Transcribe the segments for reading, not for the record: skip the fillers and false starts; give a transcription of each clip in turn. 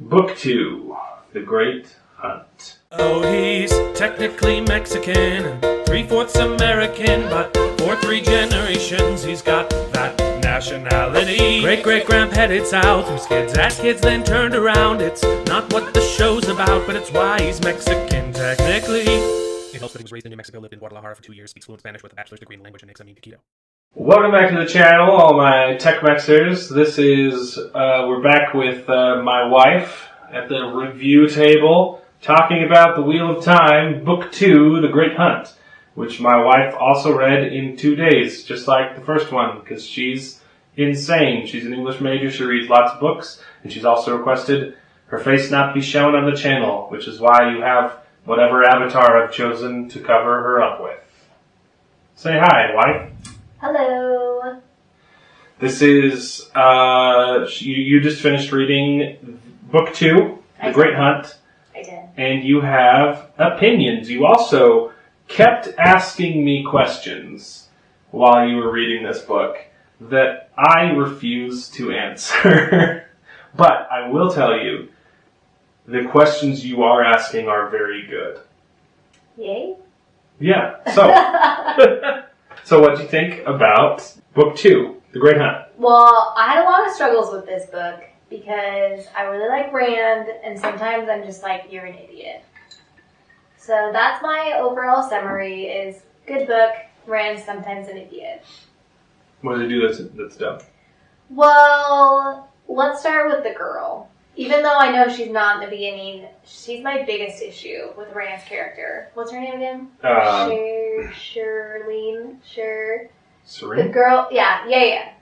Book 2, The Great Hunt. Oh, he's technically Mexican and 3/4 American, but for 3 generations he's got that nationality. Great-great-grandpa headed south, whose kids had kids then turned around. It's not what the show's about, but it's why he's Mexican technically. It helps that he was raised in New Mexico, lived in Guadalajara for 2 years, speaks fluent Spanish with a bachelor's degree in the language, and makes a mean taquito. Welcome back to the channel, all my Tech Mexers. This is, we're back with my wife at the review table, talking about The Wheel of Time, Book 2, The Great Hunt, which my wife also read in 2 days, just like the first one, because she's insane. She's an English major, she reads lots of books, and she's also requested her face not be shown on the channel, which is why you have whatever avatar I've chosen to cover her up with. Say hi, wife. Hello. This is, you just finished reading Book 2, The Great Hunt. I did. And you have opinions. You also kept asking me questions while you were reading this book that I refuse to answer. But I will tell you, the questions you are asking are very good. Yay? Yeah, so... So what do you think about Book 2, The Great Hunt? Well, I had a lot of struggles with this book because I really like Rand, and sometimes I'm just like, you're an idiot. So that's my overall summary is good book, Rand sometimes an idiot. What does it do that's dumb? Well, let's start with the girl. Even though I know she's not in the beginning, she's my biggest issue with Rand's character. What's her name again? Shirlene? Serene? The girl, yeah.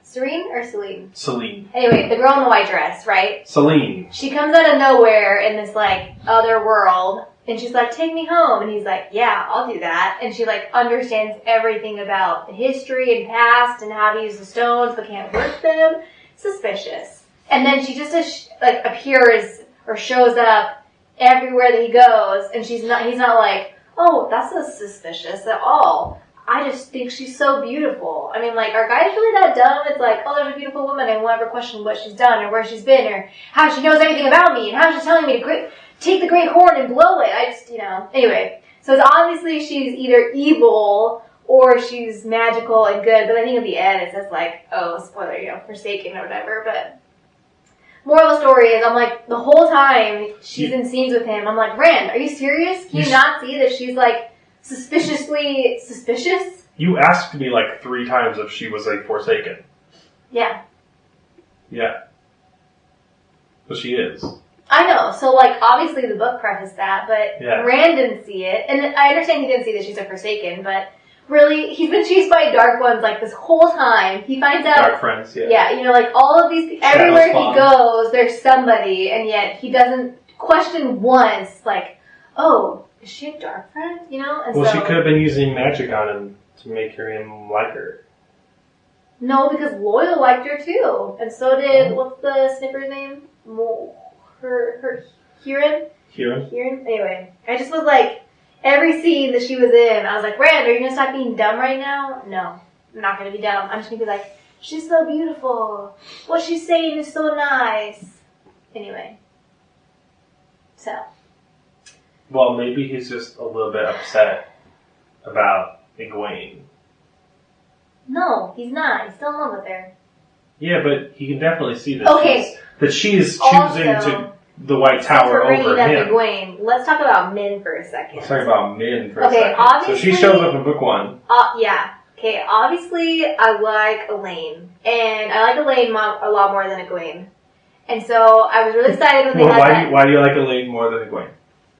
Serene or Celine? Celine. Anyway, the girl in the white dress, right? Celine. She comes out of nowhere in this, like, other world, and she's like, take me home. And he's like, yeah, I'll do that. And she, like, understands everything about the history and past and how to use the stones but can't work them. Suspicious. And then she just, like, appears or shows up everywhere that he goes, and he's not like, oh, that's not suspicious at all. I just think she's so beautiful. I mean, like, are guys really that dumb? It's like, oh, there's a beautiful woman, I won't ever question what she's done or where she's been or how she knows everything about me and how she's telling me to take the great horn and blow it. I just, Anyway, so it's obviously she's either evil or she's magical and good, but I think at the end it says, like, oh, spoiler, forsaken or whatever, but... Moral of the story is, I'm like, the whole time she's in scenes with him, I'm like, Rand, are you serious? Can you not see that she's, like, suspiciously suspicious? You asked me, like, 3 times if she was a Forsaken. Yeah. Yeah. Well, she is. I know. So, like, obviously the book prefaced that, but Rand didn't see it. And I understand he didn't see that she's a Forsaken, but... Really, he's been chased by Dark Ones, like, this whole time. He finds out... Dark Friends, yeah. Yeah, like, all of these... Everywhere he goes, there's somebody, and yet he doesn't question once, like, oh, is she a Dark Friend? And well, she could have been using magic on him to make him like her. No, because Loyal liked her, too. And so did... What's the snipper's name? Huron? Huron? Anyway, I just was like... Every scene that she was in, I was like, Rand, are you going to stop being dumb right now? No, I'm not going to be dumb. I'm just going to be like, she's so beautiful. What she's saying is so nice. Anyway. So. Well, maybe he's just a little bit upset about Egwene. No, he's not. He's still in love with her. Yeah, but he can definitely see that she's choosing to... the White Tower over him. Egwene, let's talk about Min for a second. Let's talk about Min for a second. Obviously, so she shows up in book 1. Yeah. Okay, obviously I like Elaine. And I like Elaine a lot more than Egwene. And so I was really excited when they had that. Why do you like Elaine more than Egwene?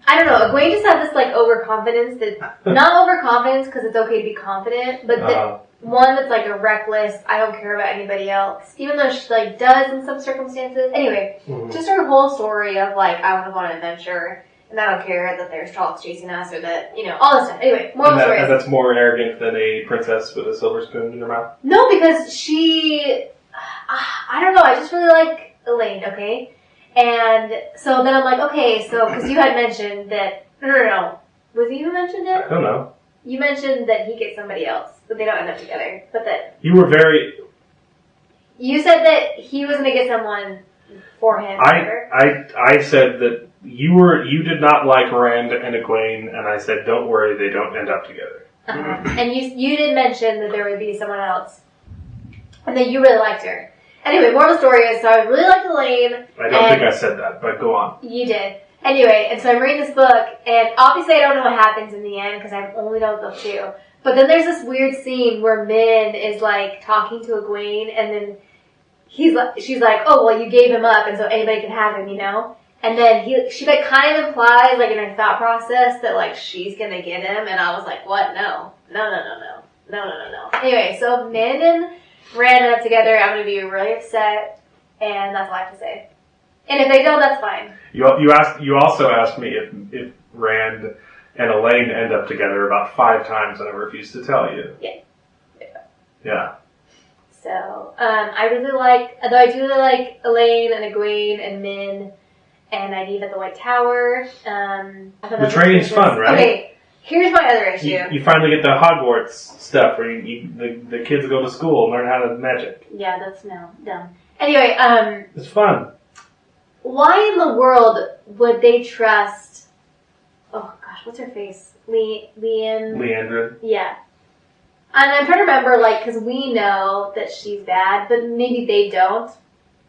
I don't know. Egwene just had this, like, overconfidence that... Not overconfidence because it's okay to be confident, but one that's, like, a reckless, I don't care about anybody else. Even though she, like, does in some circumstances. Anyway, just her whole story of, like, I want to go on an adventure, and I don't care that there's Trollocs chasing us or that, all this stuff. Anyway, moral story. And that's more arrogant than a princess with a silver spoon in her mouth? No, because she... I don't know. I just really like Elaine, okay? And so then I'm like, okay, so, because you had mentioned that, no. Was it you who mentioned it? I don't know. You mentioned that he gets somebody else, but they don't end up together. But that... You were very... You said that he was going to get someone for him. I said that you did not like Rand and Egwene, and I said, don't worry, they don't end up together. And you did mention that there would be someone else, and that you really liked her. Anyway, more of the story is, so I really liked Elaine. I don't think I said that, but go on. You did. Anyway, and so I'm reading this book, and obviously I don't know what happens in the end, because I've only done book 2. But then there's this weird scene where Min is, like, talking to Egwene, and then she's like, oh, well, you gave him up, and so anybody can have him, you know? And then she, like, kind of implies, like, in her thought process that, like, she's gonna get him, and I was like, what? No. Anyway, so Min and Rand end up together, I'm gonna be really upset, and that's all I have to say. And if they don't, that's fine. You also asked me if Rand and Elaine end up together about 5 times, and I refused to tell you. Yeah. So, I really like, although I do really like Elaine and Egwene and Min and Nynaeve at the White Tower. The training's fun, right? Okay, here's my other issue. You finally get the Hogwarts stuff where the kids go to school and learn how to magic. Yeah, that's dumb. Anyway, it's fun. Why in the world would they trust, oh gosh, what's her face? Leandra. Yeah. And I'm trying to remember, like, because we know that she's bad, but maybe they don't.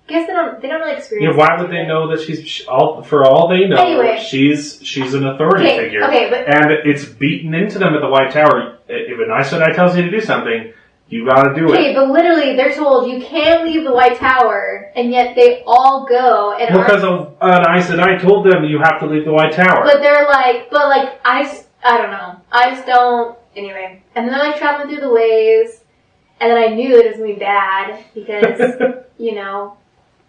I guess they don't really experience. Yeah, why would they know that for all they know, anyway, she's an authority figure. Okay, but and it's beaten into them at the White Tower. If an Aes Sedai tells you to do something, you gotta do it. Okay, but literally, they're told you can't leave the White Tower, and yet they all go. And because an Aes Sedai told them you have to leave the White Tower. But they're like, I don't know. I just don't. Anyway, and then they're like traveling through the ways, and then I knew it was gonna be bad because you know,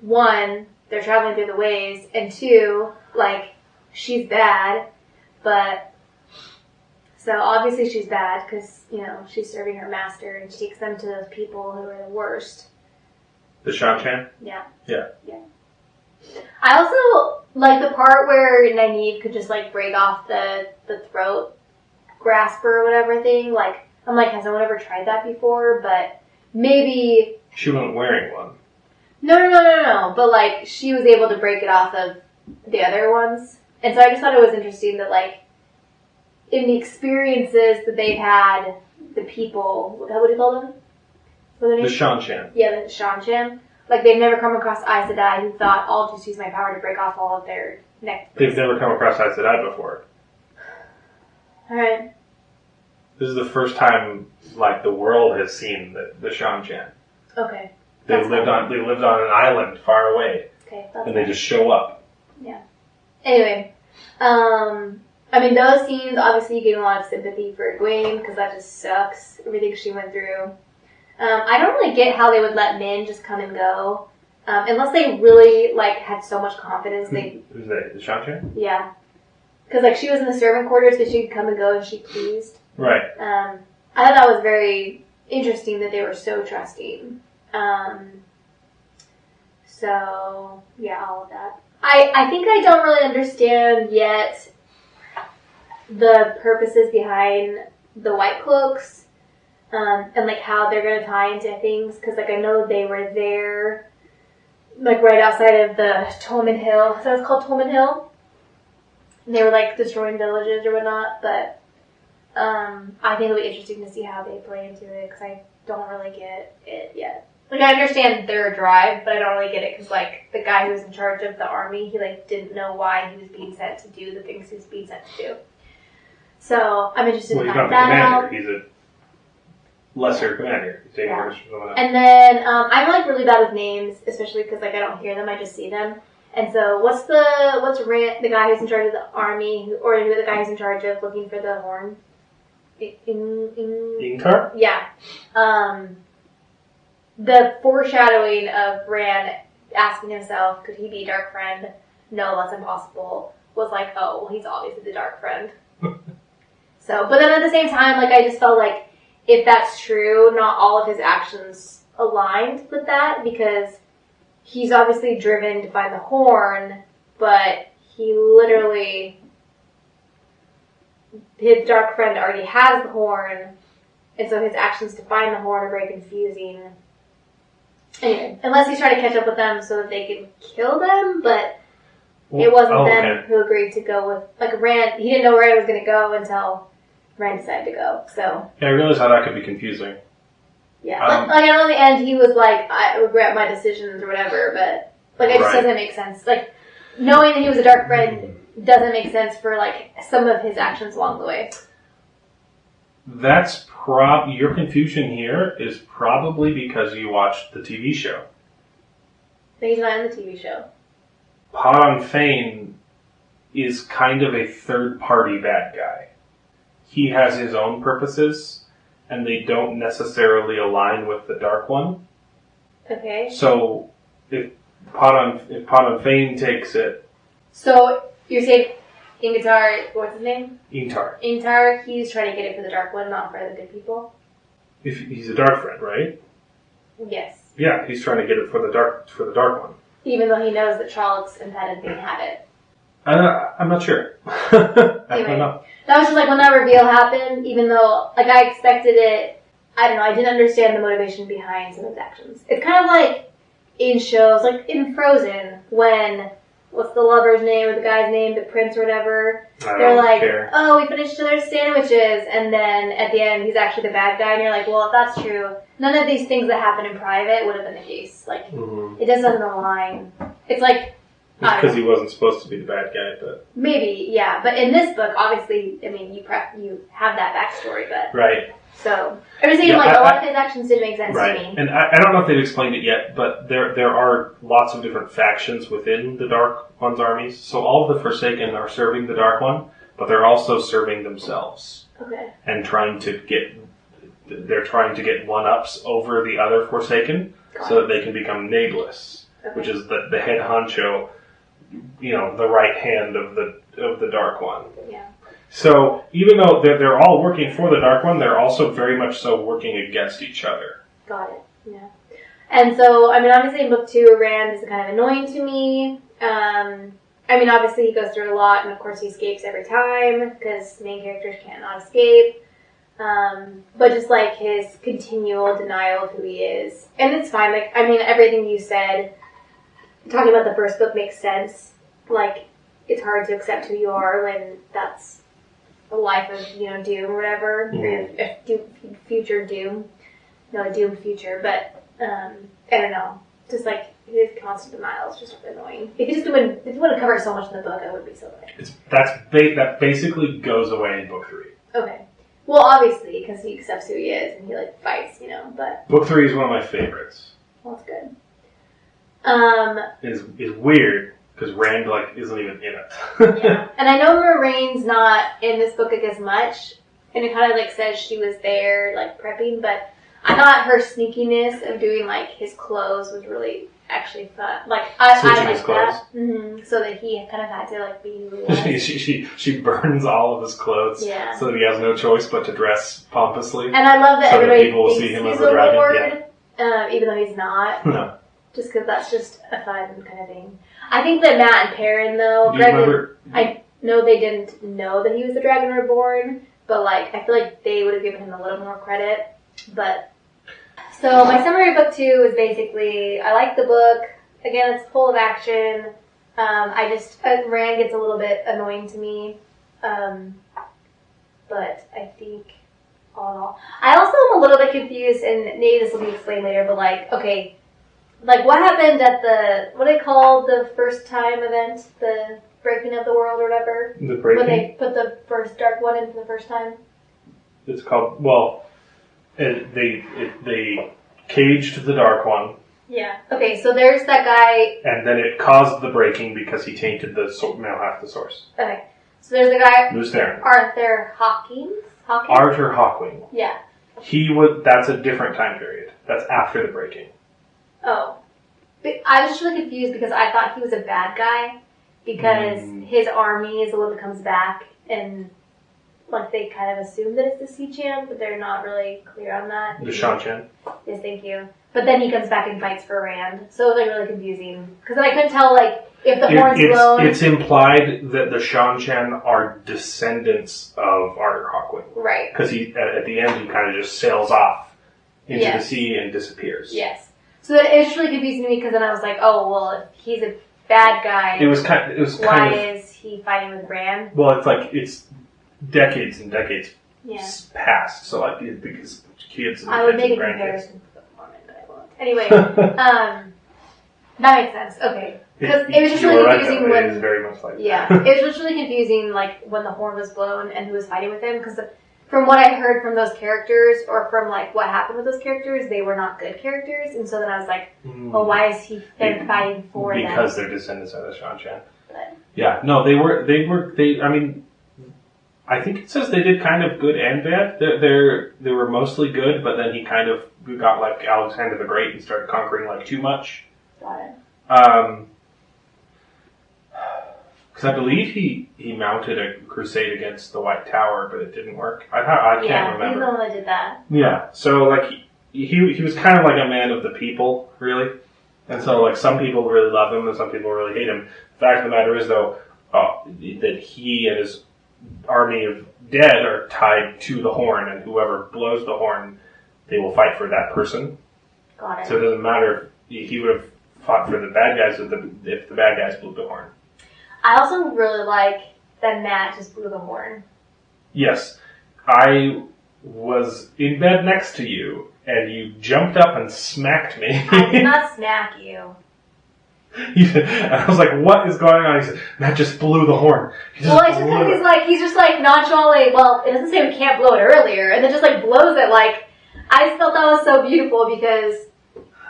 1, they're traveling through the ways, and 2, like, she's bad, but so obviously she's bad because, you know, she's serving her master and she takes them to those people who are the worst. The Shan-Chan? Yeah. Yeah. I also like the part where Nynaeve could just, like, break off the throat grasper or whatever thing. Like, I'm like, has no one ever tried that before? But maybe... She wasn't wearing one. No. But, like, she was able to break it off of the other ones. And so I just thought it was interesting that, like, in the experiences that they've had, the people, what do you call them? The Shan-Chan. Yeah, the Shan-Chan. Like, they've never come across Aes Sedai who thought, I'll just use my power to break off all of their neck. They've never come across Aes Sedai before. Alright. This is the first time, like, the world has seen the Shan-Chan. Okay. They lived on an island far away. Okay. And they just show up. Yeah. Anyway, I mean, those scenes, obviously you get a lot of sympathy for Egwene, because that just sucks, everything she went through. I don't really get how they would let Min just come and go, unless they really, like, had so much confidence. Who's that? The Shan-Chan? Yeah. Because, like, she was in the servant quarters, but she could come and go as she pleased. Right. I thought that was very interesting that they were so trusting. So, yeah, all of that. I think I don't really understand yet the purposes behind the White Cloaks, and, like, how they're going to tie into things, because, like, I know they were there, like, right outside of the Tolman Hill. So it's called Tolman Hill. And they were, like, destroying villages or whatnot, but I think it'll be interesting to see how they play into it, because I don't really get it yet. Like, I understand their drive, but I don't really get it, because, like, the guy who was in charge of the army, he, like, didn't know why he was being sent to do the things he was being sent to do. So, I'm interested in finding that out. He's a lesser commander. He's taking orders from someone else. And then, I'm, like, really bad with names, especially because, like, I don't hear them, I just see them. And so, what's the guy who's in charge of the army, or the guy who's in charge of looking for the horn? Ingtar? Yeah. The foreshadowing of Rand asking himself, could he be a dark friend? No, that's impossible. Was like, oh, well, he's obviously the dark friend. So, but then at the same time, like, I just felt like if that's true, not all of his actions aligned with that, because he's obviously driven to find the horn, but he literally, his dark friend already has the horn, and so his actions to find the horn are very confusing. Anyway, unless he's trying to catch up with them so that they can kill them, but it wasn't them who agreed to go with, like, Rand. He didn't know where he was going to go until Rand decided to go, so. Yeah, I realize how that could be confusing. Yeah, like, in the end, he was like, I regret my decisions or whatever, but, like, it just doesn't make sense. Like, knowing that he was a dark friend doesn't make sense for, like, some of his actions along the way. That's your confusion here is probably because you watched the TV show. But he's not in the TV show. Padan Fain is kind of a third-party bad guy. He has his own purposes, and they don't necessarily align with the Dark One. Okay. So, if Padan Fain takes it... So, you're saying Ingtar, what's his name? Ingtar. Ingtar, he's trying to get it for the Dark One, not for the good people? If he's a Dark Friend, right? Yes. Yeah, he's trying to get it for the Dark One. Even though he knows that Trollocs and Padan Fain had it. I'm not sure. I don't know. That was just like when that reveal happened, even though like I expected it, I don't know, I didn't understand the motivation behind some of his actions. It's kind of like in shows, like in Frozen, when, what's the lover's name or the guy's name, the prince or whatever, they're like, oh, we finished their sandwiches, and then at the end he's actually the bad guy, and you're like, well, if that's true, none of these things that happen in private would have been the case. Like, it just doesn't align. It's like, because he wasn't supposed to be the bad guy, but... Maybe, yeah. But in this book, obviously, I mean, you have that backstory, but... Right. So, I was thinking, a lot of his actions didn't make sense to me. And I don't know if they've explained it yet, but there are lots of different factions within the Dark One's armies. So all of the Forsaken are serving the Dark One, but they're also serving themselves. Okay. And trying to get one-ups over the other Forsaken so that they can become Nameless, which is the head honcho, the right hand of the Dark One. Yeah. So even though they're all working for the Dark One, they're also very much so working against each other. Got it. Yeah. And so, I mean, obviously in book 2, Rand is kind of annoying to me. I mean, obviously he goes through a lot, and of course he escapes every time because main characters cannot escape. But just like his continual denial of who he is, and it's fine. Like, I mean, everything you said, talking about the first book makes sense. Like, it's hard to accept who you are when that's a life of, doom or whatever, or future doom. No, a doomed future, but, I don't know. Just, like, his constant denial is just annoying. If you wouldn't cover so much in the book, I would be so annoyed. That basically goes away in book 3. Okay. Well, obviously, because he accepts who he is, and he, like, fights, but... Book 3 is one of my favorites. Well, that's good. It's weird, because Rand, isn't even in it. Yeah. And I know Moiraine's not in this book as much, and it kind of, says she was there, prepping, but I thought her sneakiness of doing, his clothes was really actually fun. Switching his clothes? Mm-hmm. So that he kind of had to, be who he was. she burns all of his clothes so that he has no choice but to dress pompously. And I love that so everybody that people will thinks see him he's as a dragon. Lord, even though he's not. No. Just because that's just a fun kind of thing. I think that Matt and Perrin, though, I know they didn't know that he was the Dragon Reborn, but, I feel like they would have given him a little more credit. But, so my summary of book 2 is basically, I like the book. Again, it's full of action. Rand gets a little bit annoying to me. But I think, all in all. I also am a little bit confused, and maybe this will be explained later, but, okay, what happened at what do they call the first time event? The breaking of the world or whatever? The breaking? When they put the first Dark One in for the first time? It's called, they caged the Dark One. Yeah. Okay, so there's that guy... And then it caused the breaking because he tainted the source. Okay. So there's the guy... Who's there? Arthur Hawkins? Arthur Hawkwing. Yeah. That's a different time period. That's after the breaking. Oh. But I was just really confused because I thought he was a bad guy because his army is the one that comes back and they kind of assume that it's the Sea-Chan, but they're not really clear on that. The Shan-Chan. Yes, thank you. But then he comes back and fights for Rand. So it was really confusing. Because then I couldn't tell if the horn's blown. It's implied that the Shan-Chan are descendants of Arthur Hawkwing. Right. Because at the end he kind of just sails off into the sea and disappears. Yes. So it was just really confusing to me because then I was like, oh, well, if he's a bad guy, It was kind why of is he fighting with Rand? well, it's decades and decades Yeah. past. So like because kids and I would make a kids and grandkids. comparison to the Mormon, but I won't. Anyway, that makes sense. Okay. Because it was just You really were right, confusing though. It is when... very much like Yeah. It was just really confusing, like, when the horn was blown and who was fighting with him. Because from what I heard from those characters, or from, like, what happened with those characters, they were not good characters. And so then I was like, well, why is he then fighting for them? because they're descendants of the Shan-Chan. But, Yeah, no, I mean, I think it says they did kind of good and bad. They were mostly good, but then he kind of got like Alexander the Great and started conquering like too much. got it. Because I believe he mounted a crusade against the White Tower, but it didn't work. I can't Yeah, remember. he's the one that did that. Yeah, so like he was kind of like a man of the people, really, and so like some people really love him and some people really hate him. The fact of the matter is, though, that he and his army of dead are tied to the horn, and whoever blows the horn, they will fight for that person. Got it. So it doesn't matter if he would have fought for the bad guys if the bad guys blew the horn. I also really like that Matt just blew the horn. Yes, I was in bed next to you, and you jumped up and smacked me. I did not smack you. And I was like, what is going on? He said, Matt just blew the horn. Well, it's just because he's just like nonchalantly, well, it doesn't say we can't blow it earlier, and then just like blows it. Like, I just felt that was so beautiful because,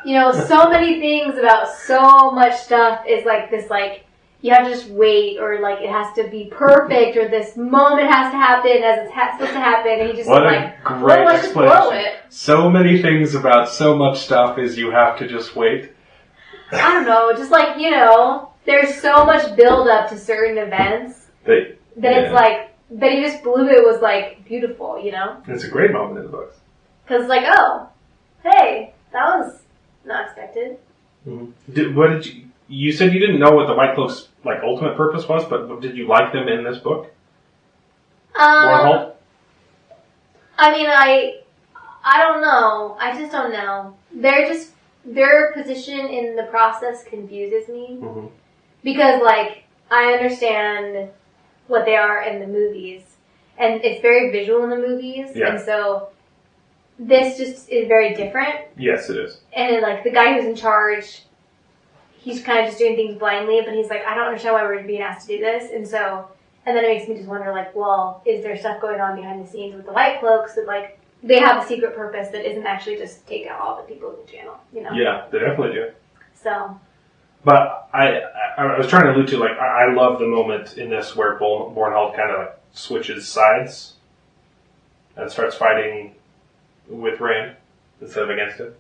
you know, so many things about so much stuff is like this, like, you have to just wait, or like it has to be perfect, or this moment has to happen as it's supposed to happen, and he just What is a like, great well, let's just blow explanation. it. So many things about so much stuff is you have to just wait. I don't know, just like, you know, there's so much build up to certain events that it's like, that he just blew it was like beautiful, you know? It's a great moment in the books. Because it's like, oh, hey, that was not expected. Mm-hmm. You said you didn't know what the White Cloak's like ultimate purpose was, but did you like them in this book? Warhol? I mean, I don't know. I just don't know. Their position in the process confuses me. Mm-hmm. Because, like, I understand what they are in the movies. And it's very visual in the movies. Yeah. And so, this just is very different. Yes, it is. And, like, the guy who's in charge, he's kind of just doing things blindly. But he's like, I don't understand why we're being asked to do this. And so, and then it makes me just wonder, like, well, is there stuff going on behind the scenes with the White Cloaks that, like, they have a secret purpose that isn't actually just take out all the people in the channel, you know? Yeah, they definitely do. So. But I was trying to allude to, like, I love the moment in this where Bornhold kind of like switches sides and starts fighting with Rand instead of against him.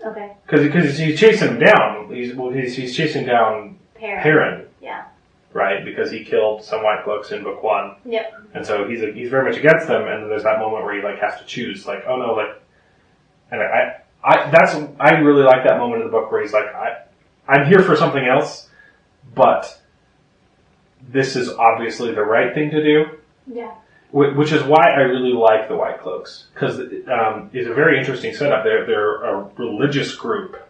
Okay. Because he's chasing him down. He's chasing down Perrin. Yeah. Right, because he killed some White Cloaks in book 1. Yep. And so he's very much against them, and then there's that moment where he like has to choose, like, oh no, like, and I really like that moment in the book where he's like, I'm here for something else, but this is obviously the right thing to do. Yeah. Which is why I really like the White Cloaks, because it's a very interesting setup. They're a religious group,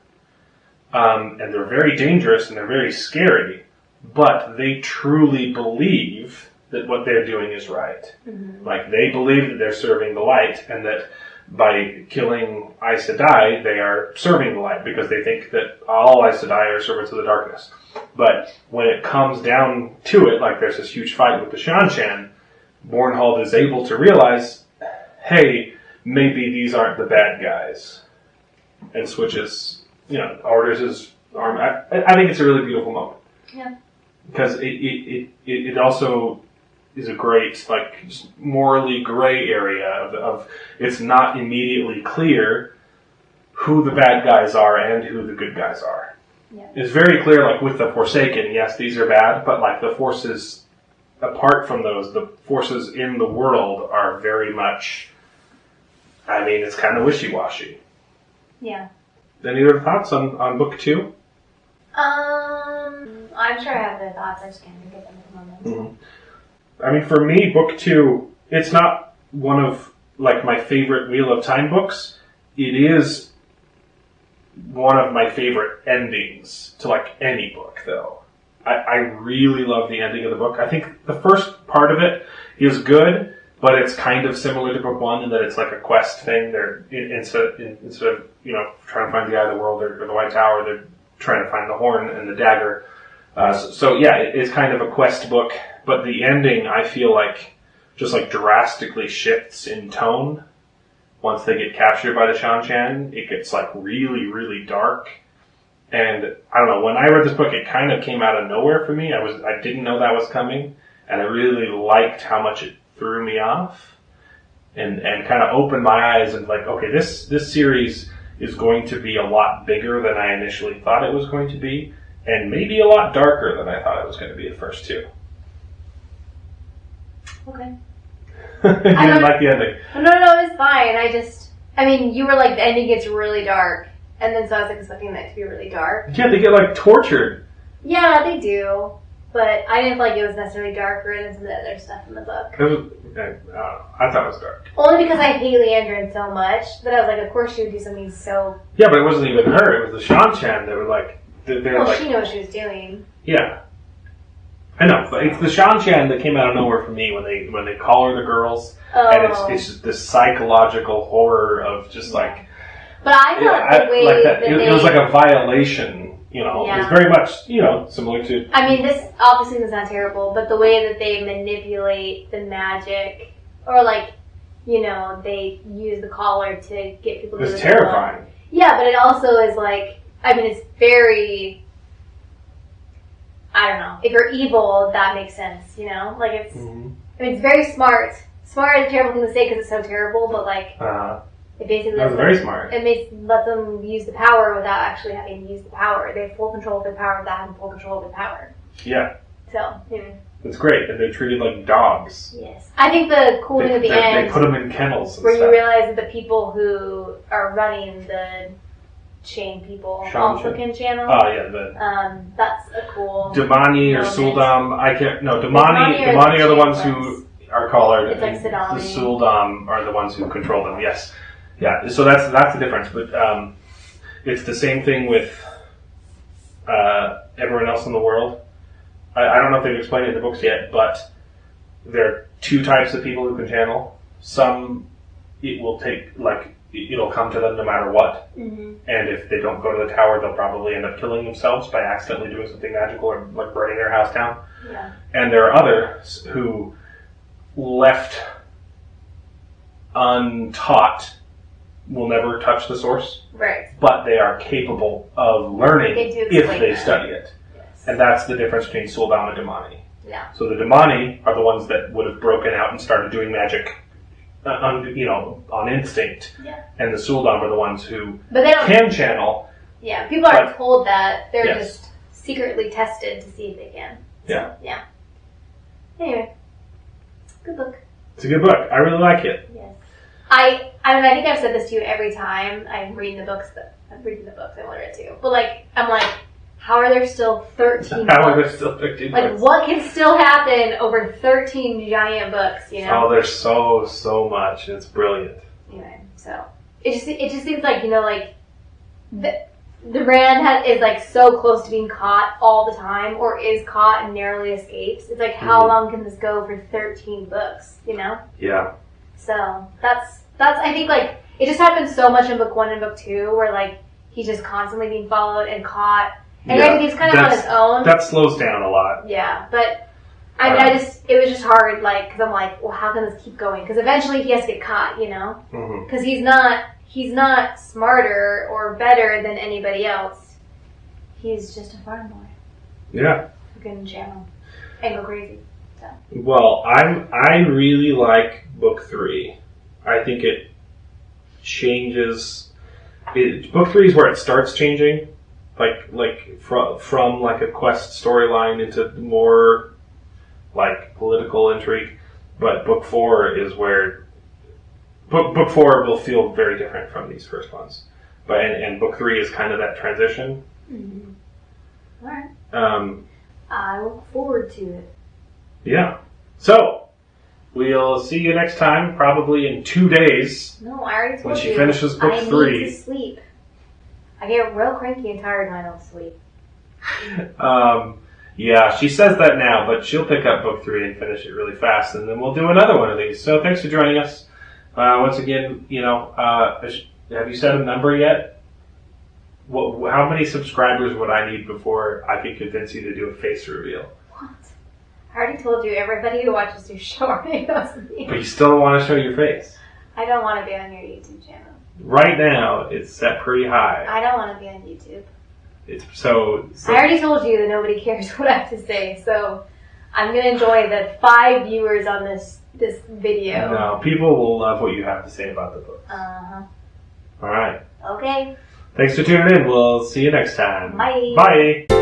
and they're very dangerous and they're very scary. But they truly believe that what they're doing is right. Mm-hmm. Like, they believe that they're serving the light, and that by killing Aes Sedai, they are serving the light, because they think that all Aes Sedai are servants of the darkness. But when it comes down to it, like there's this huge fight with the Shan-Chan, Bornhold is able to realize, hey, maybe these aren't the bad guys. And switches, orders his arm. I think it's a really beautiful moment. Yeah. Because it also is a great, like, morally gray area of it's not immediately clear who the bad guys are and who the good guys are. Yeah. It's very clear, like, with the Forsaken, yes, these are bad, but, like, the forces, apart from those, the forces in the world are very much, I mean, it's kind of wishy-washy. Yeah. Any other thoughts on book 2? I'm sure I have the thoughts, I just can't think of them at the moment. Mm-hmm. I mean, for me, book 2, it's not one of, like, my favorite Wheel of Time books. It is one of my favorite endings to like any book, though. I really love the ending of the book. I think the first part of it is good, but it's kind of similar to book one in that it's like a quest thing. They're instead of trying to find the Eye of the World or the White Tower, they're trying to find the horn and the dagger. So yeah, it's kind of a quest book, but the ending I feel like just like drastically shifts in tone. Once they get captured by the Shan-Chan, it gets like really, really dark. And I don't know, when I read this book, it kind of came out of nowhere for me. I didn't know that was coming, and I really liked how much it threw me off, and kind of opened my eyes and like, okay, this series is going to be a lot bigger than I initially thought it was going to be, and maybe a lot darker than I thought it was going to be the first two. Okay. You didn't like the ending. No, it's fine. You were like, the ending gets really dark. And then so I was like expecting that to be really dark. Yeah, they get like tortured. Yeah, they do. But I didn't feel like it was necessarily darker than some of the other stuff in the book. I thought it was dark. Only because I hate Leandrin so much that I was like, of course she would do something so... Yeah, but it wasn't even her. It was the Shan-Chan that were like... Well, she knew what she was doing. Yeah. I know, but it's the Shan-Chan that came out of nowhere for me when they call her the girls. Oh. And it's just this psychological horror of just like... But I thought the way like that it was like a violation, Yeah. It's very much, similar to... this obviously was not terrible, but the way that they manipulate the magic, or they use the collar to get people to do It's terrifying. Yeah, but it also is like, it's very... I don't know. If you're evil, that makes sense, Like, it's... Mm-hmm. It's very smart. Smart is a terrible thing to say because it's so terrible, but, like... It basically that was very smart. It lets them use the power without actually having to use the power. They have full control of their power without having full control of their power. Yeah. So, It's great, and they're treated like dogs. Yes. I think the cool thing at the end... They put them in kennels and where stuff. you realize that the people who are running the chain people also can channel. Oh, yeah. That's a cool... Damani or moment. Suldam, I can't... No, Damani are the ones who are collared. It's like and Sidami. The Suldam are the ones who control them, yes. Yeah, so that's the difference, but it's the same thing with everyone else in the world. I don't know if they've explained it in the books yet, but there are two types of people who can channel. Some, it will take, it'll come to them no matter what, and if they don't go to the tower, they'll probably end up killing themselves by accidentally doing something magical or like burning their house down. Yeah. And there are others who, left untaught, will never touch the source, right? But they are capable of learning if they study it. Yes. And that's the difference between Suldam and Damani. Yeah. So the Damani are the ones that would have broken out and started doing magic, on instinct. Yeah. And the Suldam are the ones who but they don't, can channel. Yeah, people aren't told that. They're Yes. just secretly tested to see if they can. Yeah. Yeah. Anyway, good book. It's a good book. I really like it. Yes. I think I've said this to you every time I'm reading the books. I want to read too. But I'm like, how are there still 13 books? How are there still 13 books? What can still happen over 13 giant books, Oh, there's so much. It's brilliant. Anyway, so it just seems like, the Rand is so close to being caught all the time, or is caught and narrowly escapes. It's like, how long can this go for 13 books, Yeah. So that's I think it just happens so much in book 1 and book 2 where he's just constantly being followed and caught, and everything's kind of on its own. That slows down a lot. Yeah, but it was just hard, because I'm like, well, how can this keep going? Because eventually he has to get caught, because he's not smarter or better than anybody else. He's just a farm boy Yeah. who can channel and go crazy. So. Well, I really like book 3. I think it changes. Book 3 is where it starts changing, from a quest storyline into more political intrigue. But book 4 is where book 4 will feel very different from these first ones. But and book 3 is kind of that transition. Mm-hmm. All right. I look forward to it. Yeah. So, we'll see you next time, probably in 2 days. No, I already told when she you. finishes book 3. I need to sleep. I get real cranky and tired when I don't sleep. Yeah, she says that now, but she'll pick up book 3 and finish it really fast, and then we'll do another one of these. So thanks for joining us. Once again, have you set a number yet? How many subscribers would I need before I could convince you to do a face reveal? What? I already told you, everybody who watches your show already knows me. But you still don't want to show your face. I don't want to be on your YouTube channel. Right now, it's set pretty high. I don't want to be on YouTube. It's so I already told you that nobody cares what I have to say, so I'm going to enjoy the 5 viewers on this video. No, people will love what you have to say about the book. Uh-huh. All right. Okay. Thanks for tuning in. We'll see you next time. Bye. Bye.